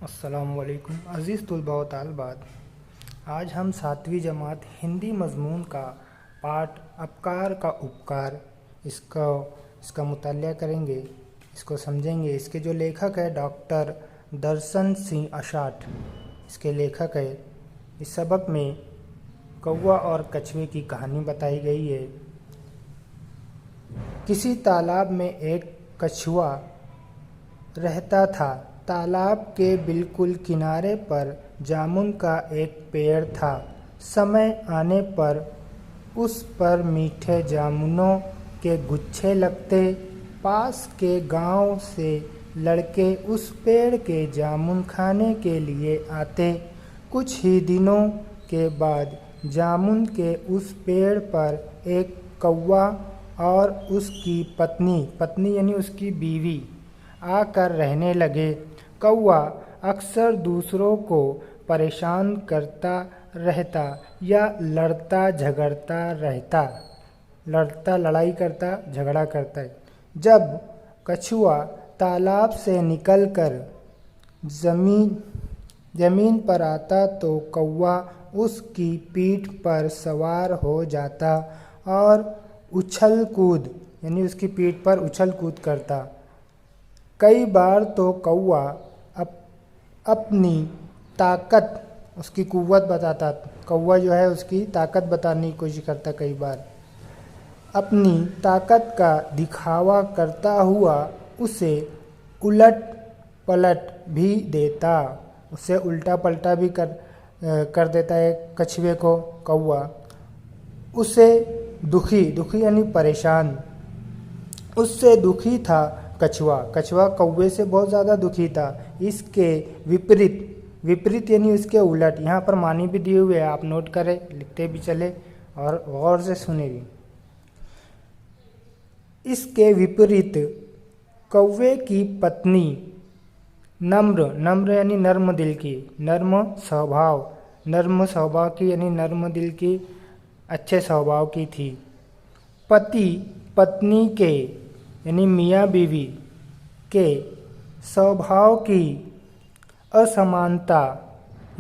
अस्सलामुअलैकुम अज़ीज़ तुलबा व तालिबात। आज हम 7वीं जमात हिंदी मज़मून का पाठ अपकार का उपकार इसका मुतालिया करेंगे, इसको समझेंगे। इसके जो लेखक है डॉक्टर दर्शन सिंह अशाठ, इसके लेखक है। इस सबक में कौवा और कछुए की कहानी बताई गई है। किसी तालाब में एक कछुआ रहता था। तालाब के बिल्कुल किनारे पर जामुन का एक पेड़ था। समय आने पर उस पर मीठे जामुनों के गुच्छे लगते। पास के गांव से लड़के उस पेड़ के जामुन खाने के लिए आते। कुछ ही दिनों के बाद जामुन के उस पेड़ पर एक कौवा और उसकी पत्नी यानी उसकी बीवी आकर रहने लगे। कौवा अक्सर दूसरों को परेशान करता रहता या लड़ाई करता झगड़ा करता। जब कछुआ तालाब से निकलकर जमीन पर आता तो कौवा उसकी पीठ पर सवार हो जाता और उछल कूद यानी उसकी पीठ पर उछल कूद करता। कई बार तो कौवा अपनी ताकत उसकी कुव्वत बताता। कौवा जो है उसकी ताकत बताने की कोशिश करता। कई बार अपनी ताकत का दिखावा करता हुआ उसे उलट पलट भी देता। उसे उल्टा पलटा भी कर देता है कछुए को कौवा। उसे दुखी यानी परेशान, उससे दुखी था कछुआ कौवे से बहुत ज़्यादा दुखी था। इसके विपरीत यानी उसके उलट, यहाँ पर मानी भी दिए हुए है, आप नोट करें, लिखते भी चले और गौर से सुने भी। इसके विपरीत कौवे की पत्नी नम्र यानी नर्म दिल की, नर्म स्वभाव की यानी नर्म दिल की, अच्छे स्वभाव की थी। पति पत्नी के यानी मियाँ बीवी के स्वभाव की असमानता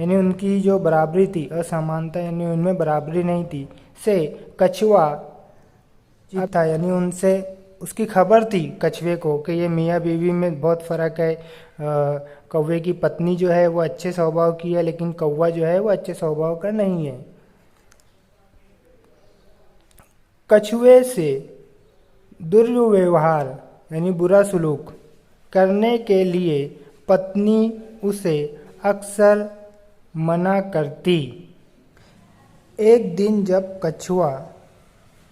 यानी उनकी जो बराबरी थी, असमानता यानी उनमें बराबरी नहीं थी, से कछुआ था यानी उनसे उसकी खबर थी कछुए को कि ये मियाँ बीवी में बहुत फ़र्क है। कौवे की पत्नी जो है वो अच्छे स्वभाव की है, लेकिन कौवा जो है वो अच्छे स्वभाव का नहीं है। कछुए से दुर्व्यवहार यानी बुरा सलूक करने के लिए पत्नी उसे अक्सर मना करती। एक दिन जब कछुआ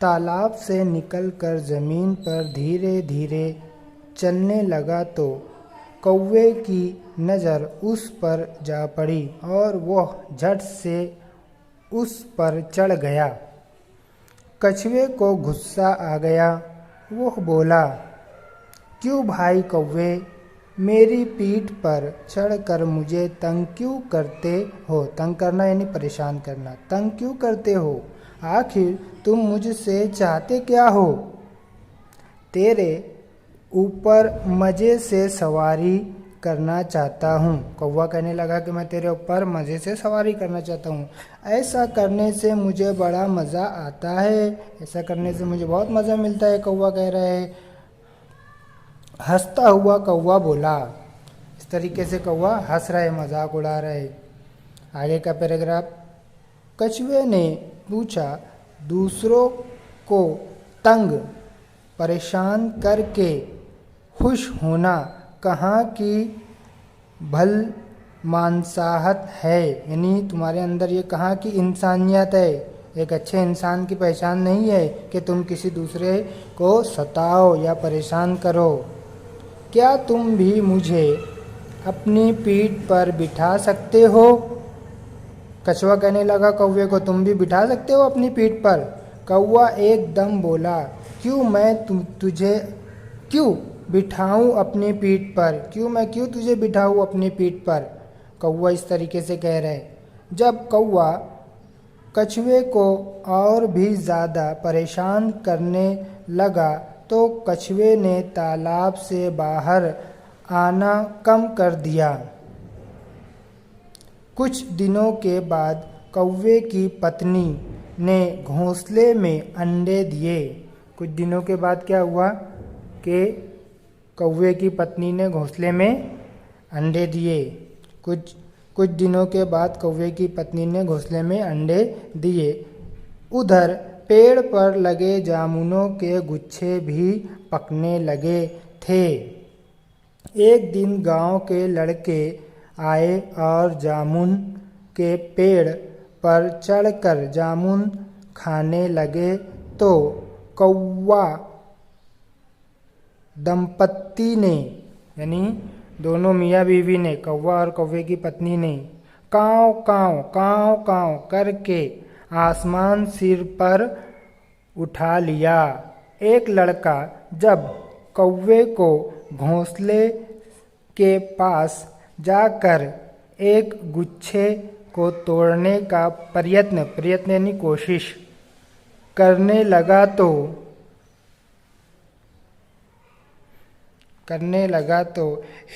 तालाब से निकलकर ज़मीन पर धीरे धीरे चलने लगा तो कौवे की नज़र उस पर जा पड़ी और वह झट से उस पर चढ़ गया। कछुए को गुस्सा आ गया। वह बोला, क्यों भाई कौवे, मेरी पीठ पर चढ़कर मुझे तंग क्यों करते हो? तंग करना यानी परेशान करना। तंग क्यों करते हो? आखिर तुम मुझसे चाहते क्या हो? तेरे ऊपर मज़े से सवारी करना चाहता हूँ। कौवा कहने लगा कि मैं तेरे ऊपर मज़े से सवारी करना चाहता हूँ। ऐसा करने से मुझे बड़ा मज़ा आता है, ऐसा करने से मुझे बहुत मज़ा मिलता है, कौवा कह रहा है। हंसता हुआ कौवा बोला। इस तरीके से कौवा हंस रहा है, मजाक उड़ा रहा है। आगे का पैराग्राफ, कछुए ने पूछा, दूसरों को तंग परेशान करके खुश होना कहाँ की भलमानसाहत है? यानी तुम्हारे अंदर ये कहाँ की इंसानियत है? एक अच्छे इंसान की पहचान नहीं है कि तुम किसी दूसरे को सताओ या परेशान करो। क्या तुम भी मुझे अपनी पीठ पर बिठा सकते हो? कछुआ कहने लगा कौवे को, तुम भी बिठा सकते हो अपनी पीठ पर? कौवा एकदम बोला, क्यों बिठाऊं अपनी पीठ पर? क्यों तुझे बिठाऊं अपनी पीठ पर? कौवा इस तरीके से कह रहे। जब कौवा कछुए को और भी ज़्यादा परेशान करने लगा तो कछुए ने तालाब से बाहर आना कम कर दिया। कुछ दिनों के बाद कौवे की पत्नी ने घोंसले में अंडे दिए। कुछ दिनों के बाद क्या हुआ कि कौवे की पत्नी ने घोंसले में अंडे दिए। कुछ दिनों के बाद कौवे की पत्नी ने घोंसले में अंडे दिए। उधर पेड़ पर लगे जामुनों के गुच्छे भी पकने लगे थे। एक दिन गांव के लड़के आए और जामुन के पेड़ पर चढ़कर जामुन खाने लगे तो कौवा दंपत्ति ने, यानी दोनों मियाँ बीवी ने, कौवा और कौवे की पत्नी ने काँव काँव काँव काँव करके आसमान सिर पर उठा लिया। एक लड़का जब कौवे को घोंसले के पास जाकर एक गुच्छे को तोड़ने का प्रयत्न यानी कोशिश करने लगा तो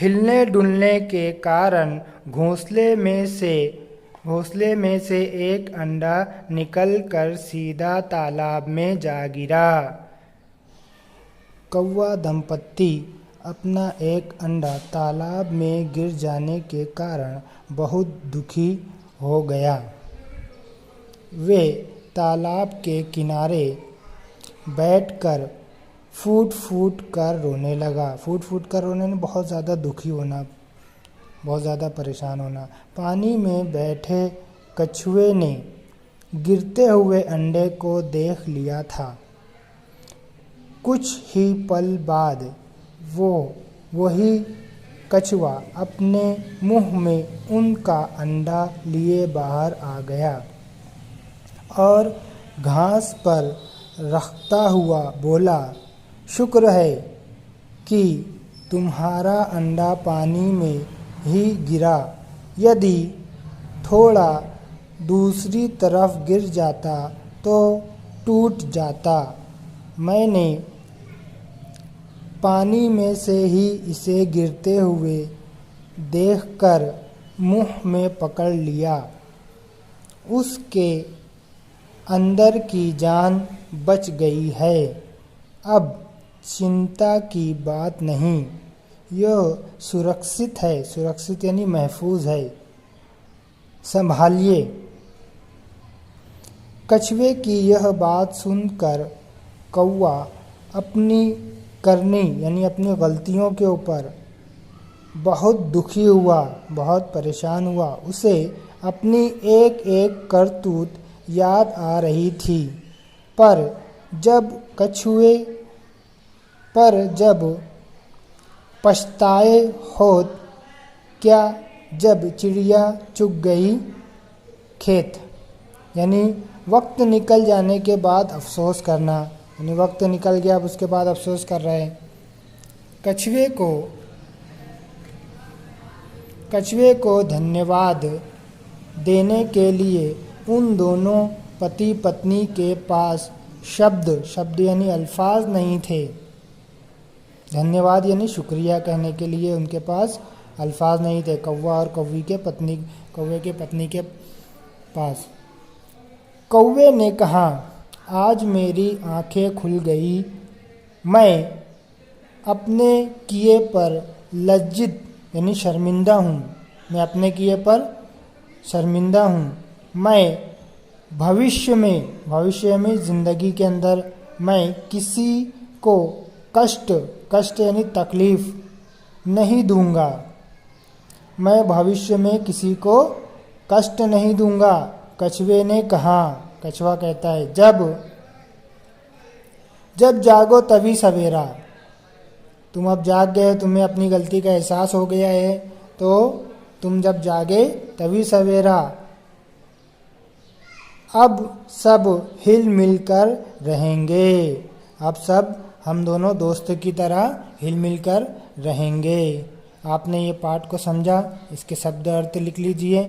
हिलने डुलने के कारण घोंसले में से एक अंडा निकलकर सीधा तालाब में जा गिरा। कौवा दंपत्ति अपना एक अंडा तालाब में गिर जाने के कारण बहुत दुखी हो गया। वे तालाब के किनारे बैठकर फूट फूट कर रोने लगा। फूट फूट कर रोने में बहुत ज़्यादा दुखी होना, बहुत ज़्यादा परेशान होना। पानी में बैठे कछुए ने गिरते हुए अंडे को देख लिया था। कुछ ही पल बाद वही कछुआ अपने मुंह में उनका अंडा लिए बाहर आ गया और घास पर रखता हुआ बोला, शुक्र है कि तुम्हारा अंडा पानी में ही गिरा, यदि थोड़ा दूसरी तरफ गिर जाता तो टूट जाता। मैंने पानी में से ही इसे गिरते हुए देखकर मुंह में पकड़ लिया। उसके अंदर की जान बच गई है। अब चिंता की बात नहीं, यह सुरक्षित है। सुरक्षित यानी महफूज है, संभालिए। कछुए की यह बात सुनकर कौवा अपनी करनी यानी अपनी गलतियों के ऊपर बहुत दुखी हुआ, बहुत परेशान हुआ। उसे अपनी एक एक करतूत याद आ रही थी। पर जब पछताए होत क्या जब चिड़िया चुग गई खेत, यानी वक्त निकल जाने के बाद अफसोस करना, यानी वक्त निकल गया अब उसके बाद अफसोस कर रहे हैं। कछुए को धन्यवाद देने के लिए उन दोनों पति पत्नी के पास शब्द यानी अल्फाज नहीं थे। धन्यवाद यानी शुक्रिया कहने के लिए उनके पास अल्फाज नहीं थे, कौवा और कौवे के पत्नी के पास। कौवे ने कहा, आज मेरी आंखें खुल गई। मैं अपने किए पर लज्जित यानी शर्मिंदा हूँ। मैं अपने किए पर शर्मिंदा हूँ। मैं भविष्य में ज़िंदगी के अंदर मैं किसी को कष्ट यानी तकलीफ़ नहीं दूंगा। मैं भविष्य में किसी को कष्ट नहीं दूंगा। कछुए ने कहा, कछुआ कहता है, जब जागो तभी सवेरा। तुम अब जाग गए, तुम्हें अपनी गलती का एहसास हो गया है, तो तुम जब जागे तभी सवेरा। अब सब हिल मिल कर रहेंगे। अब सब हम दोनों दोस्त की तरह हिल मिल कर रहेंगे। आपने ये पाठ को समझा, इसके शब्द अर्थ लिख लीजिए।